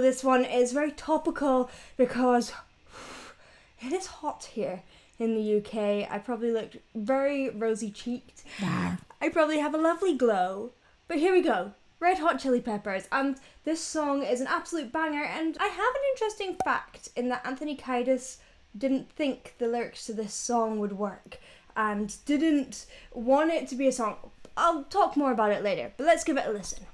this one is very topical because it is hot here in the UK. I probably looked very rosy-cheeked. Nah. I probably have a lovely glow. But here we go. Red Hot Chili Peppers. And this song is an absolute banger. And I have an interesting fact in that Anthony Kiedis didn't think the lyrics to this song would work and didn't want it to be a song. I'll talk more about it later, but let's give it a listen.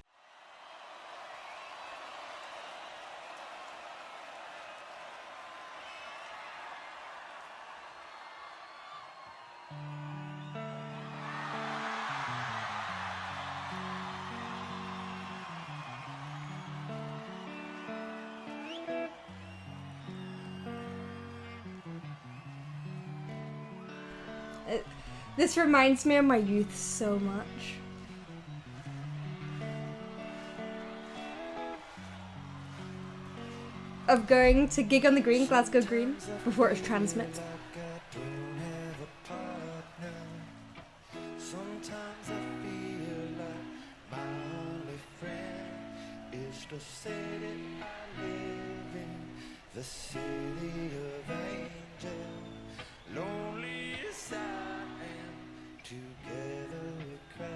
This reminds me of my youth so much. Of going to gig on the Green, Glasgow Green, before it was Transmit. Sometimes I feel like my only friend is the city I live in, the city of angels. Lonely as I am, together we cry.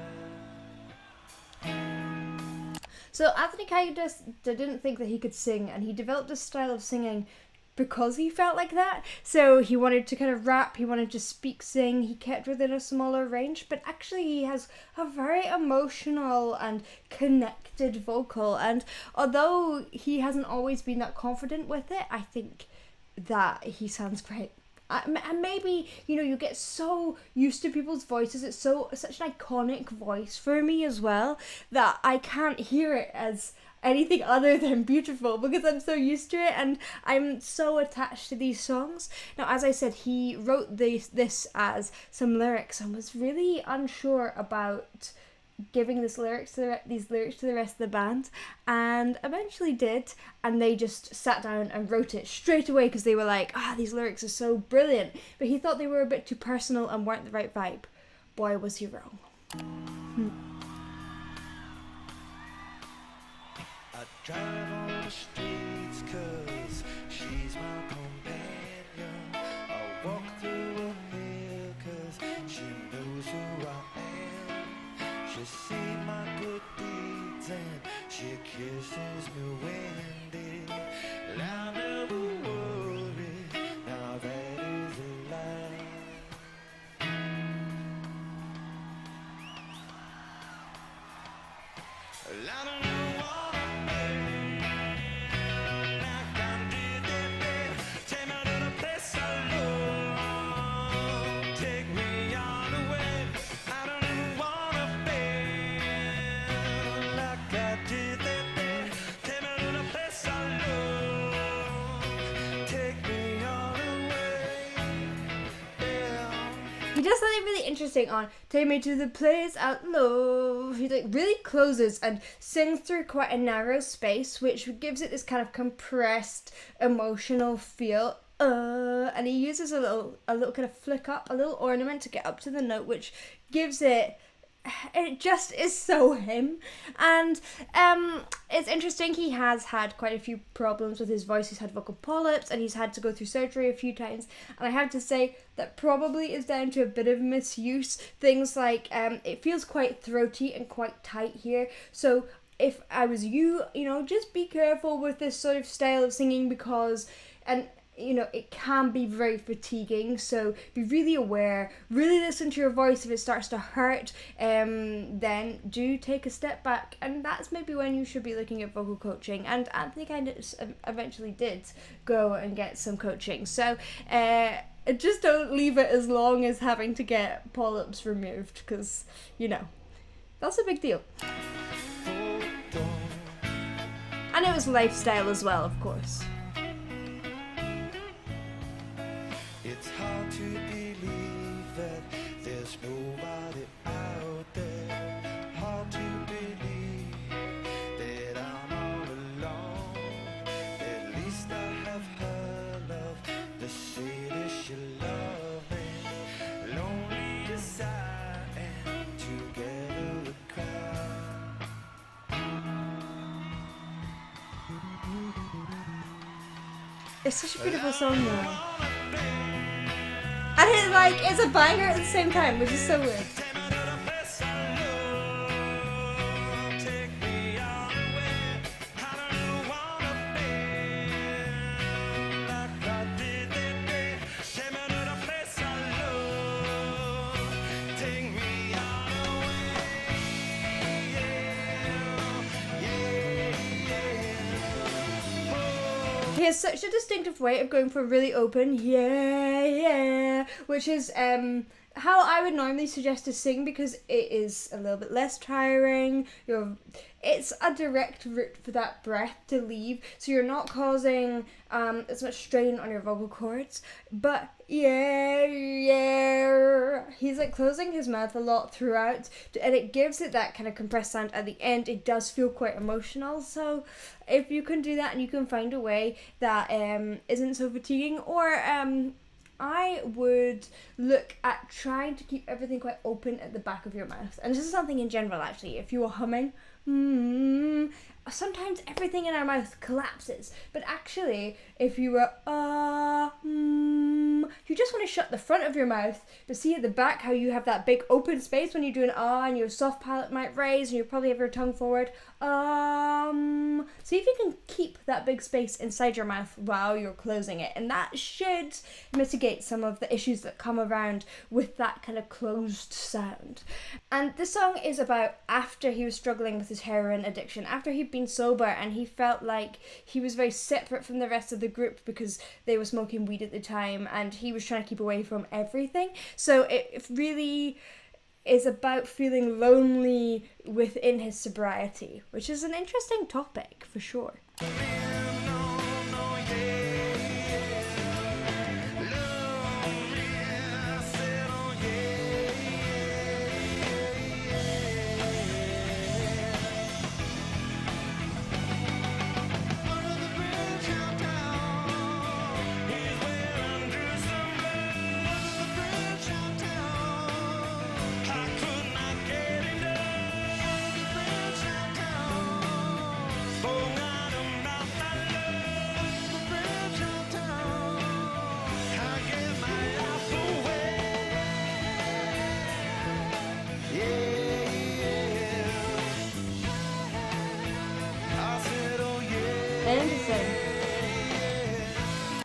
So Anthony Kiedis didn't think that he could sing, and he developed a style of singing because he felt like that. So he wanted to kind of rap, he wanted to speak, sing, he kept within a smaller range, but actually he has a very emotional and connected vocal, and although he hasn't always been that confident with it, I think that he sounds great. And maybe, you know, you get so used to people's voices, it's such an iconic voice for me as well, that I can't hear it as anything other than beautiful because I'm so used to it and I'm so attached to these songs. Now, as I said, he wrote this as some lyrics and was really unsure about giving these lyrics to the rest of the band, and eventually did, and they just sat down and wrote it straight away because they were like, these lyrics are so brilliant, but he thought they were a bit too personal and weren't the right vibe. Boy, was he wrong. I drive on the streets 'cause she's my companion. I walk through a hill 'cause she knows who I am. She sees my good deeds and she kisses me windy. I never worry, now that is a lie. I don't know what He does something really interesting on Take Me to the Place I Love. He really closes and sings through quite a narrow space, which gives it this kind of compressed emotional feel. And he uses a little kind of flick up, a little ornament to get up to the note, which gives it just is so him. And it's interesting, he has had quite a few problems with his voice. He's had vocal polyps and he's had to go through surgery a few times, and I have to say that probably is down to a bit of misuse. Things like it feels quite throaty and quite tight here, so if I was you, just be careful with this sort of style of singing because it can be very fatiguing, so be really aware, really listen to your voice. If it starts to hurt, then do take a step back, and that's maybe when you should be looking at vocal coaching, and Anthony kind of eventually did go and get some coaching, so just don't leave it as long as having to get polyps removed, because, that's a big deal. And it was lifestyle as well, of course. It's hard to believe that there's nobody out there. Hard to believe that I'm all alone. At least I have her love, the city she love me. Lonely as I am, together we cry. It's such a beautiful song though. And it's a banger at the same time, which is so weird. He has such a distinctive way of going for a really open yeah, which is how I would normally suggest to sing, because it is a little bit less tiring. It's a direct route for that breath to leave, so you're not causing as much strain on your vocal cords. But yeah, he's like closing his mouth a lot throughout, and it gives it that kind of compressed sound at the end. It does feel quite emotional, so if you can do that and you can find a way that isn't so fatiguing, or I would look at trying to keep everything quite open at the back of your mouth. And this is something in general, actually. If you were humming, sometimes everything in our mouth collapses. But actually, if you were you just want to shut the front of your mouth, but see at the back how you have that big open space when you do an and your soft palate might raise and you probably have your tongue forward. See if you can keep that big space inside your mouth while you're closing it, and that should mitigate some of the issues that come around with that kind of closed sound. And this song is about after he was struggling with his heroin addiction, after he'd been sober and he felt like he was very separate from the rest of the group because they were smoking weed at the time and he was trying to keep away from everything. So it really is about feeling lonely within his sobriety, which is an interesting topic for sure.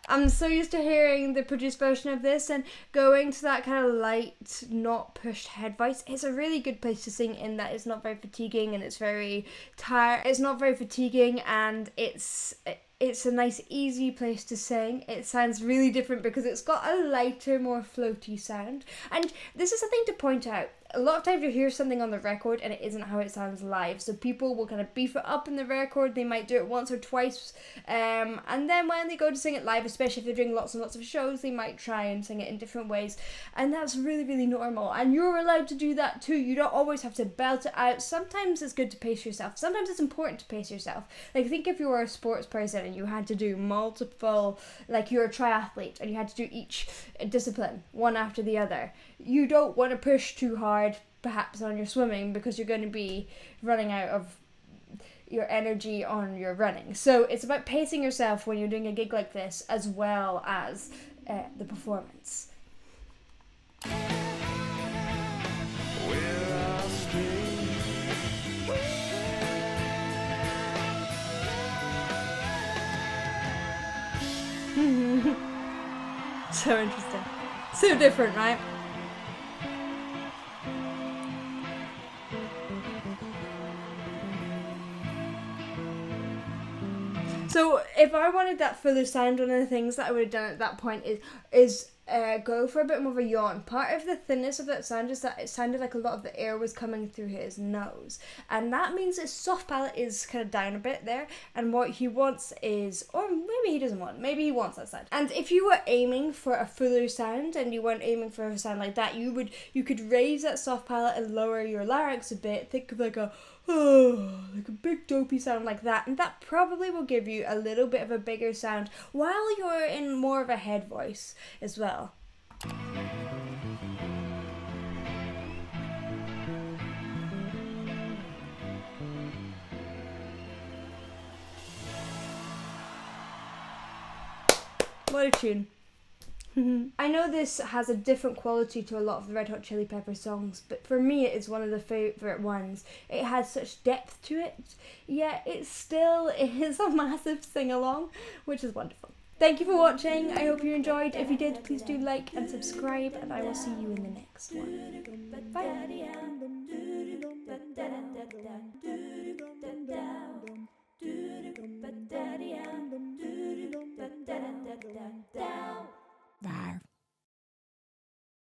I'm so used to hearing the produced version of this, and going to that kind of light, not pushed head voice. It's a really good place to sing in that it's not very fatiguing and it's very tired. It's not very fatiguing and it's a nice easy place to sing. It sounds really different because it's got a lighter, more floaty sound. And this is something to point out. A lot of times you hear something on the record and it isn't how it sounds live. So people will kind of beef it up in the record. They might do it once or twice. And then when they go to sing it live, especially if they're doing lots and lots of shows, they might try and sing it in different ways. And that's really, really normal. And you're allowed to do that too. You don't always have to belt it out. Sometimes it's good to pace yourself. Sometimes it's important to pace yourself. Like, think if you were a sports person and you had to do multiple, like you're a triathlete and you had to do each discipline one after the other. You don't want to push too hard, perhaps on your swimming, because you're going to be running out of your energy on your running. So it's about pacing yourself when you're doing a gig like this, as well as the performance. So interesting. So different, right? So if I wanted that fuller sound, one of the things that I would have done at that point is go for a bit more of a yawn. Part of the thinness of that sound is that it sounded like a lot of the air was coming through his nose, and that means his soft palate is kind of down a bit there, and what he wants is, or maybe he doesn't want, maybe he wants that sound. And if you were aiming for a fuller sound and you weren't aiming for a sound like that, you could raise that soft palate and lower your larynx a bit. Think of like a big dopey sound like that, and that probably will give you a little bit of a bigger sound while you're in more of a head voice as well. What a tune. I know this has a different quality to a lot of the Red Hot Chili Peppers songs, but for me it is one of the favourite ones. It has such depth to it, yet it is a massive sing-along, which is wonderful. Thank you for watching. I hope you enjoyed. If you did, please do like and subscribe, and I will see you in the next one. Bye.